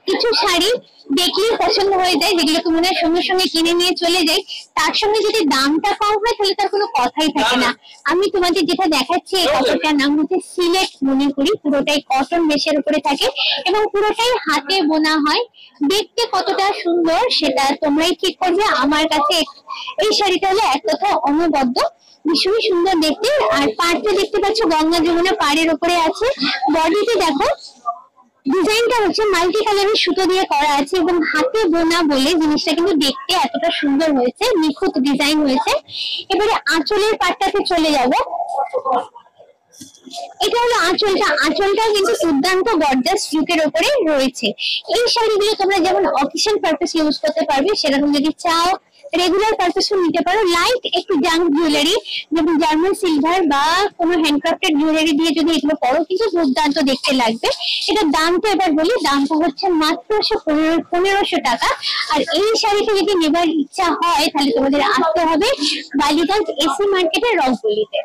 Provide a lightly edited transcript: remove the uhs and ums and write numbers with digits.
কিছু শাড়ি দেখলেই পছন্দ হয়ে যায়, যেগুলোকে মনে হয় সঙ্গে সঙ্গে কিনে নিয়ে চলে যাই। তার সঙ্গে যদি দামটা কম হয় তাহলে তার কোনো কথাই থাকে না। আমি তোমাদের যেটা দেখাচ্ছি এই কাপড়টার নাম হচ্ছে সিলেট মণিপুরি, পুরোটাই কটন মেশের উপরে থাকে এবং পুরোটাই হাতে বোনা হয়। দেখতে কতটা সুন্দর সেটা তোমরাই ঠিক করবে। আমার কাছে এই শাড়িটা হলো এক কথা অনবদ্য, ভীষণই সুন্দর দেখতে। আর পাড়টা দেখতে পাচ্ছ গঙ্গা যমুনা পাড়ের উপরে আছে। বডিতে দেখো ডিজাইনটা হচ্ছে মাল্টি কালারের সুতো দিয়ে করা আছে এবং হাতে বোনা বলে জিনিসটা কিন্তু দেখতে এতটা সুন্দর হয়েছে, নিখুঁত ডিজাইন হয়েছে। এবারে আঁচলের পাটটাতে চলে যাব। এটা হলো আঁচলটা, আঁচলটা কিন্তু দুর্দান্ত গর্জাস লুকের উপরে রয়েছে। এই শাড়িগুলো তোমরা যেমন অকেশন পারপাস ইউজ করতে পারবে, সেরকম যদি চাও রেগুলার পারপাসও নিতে পারো। লাইট একটু জাঙ্ক জুয়েলারি যেমন জার্মান সিলভার বা কোনো হ্যান্ডক্রাফটেড জুয়েলারি দিয়ে যদি এগুলো পরো কিন্তু দুর্দান্ত দেখতে লাগবে। এটার দামটা এবার বলি, দামটা হচ্ছে মাত্র 1500 টাকা। আর এই শাড়িটা যদি নেবার ইচ্ছা হয় তাহলে তোমাদের আসতে হবে বালিগঞ্জ এসি মার্কেটের রংপুলিতে।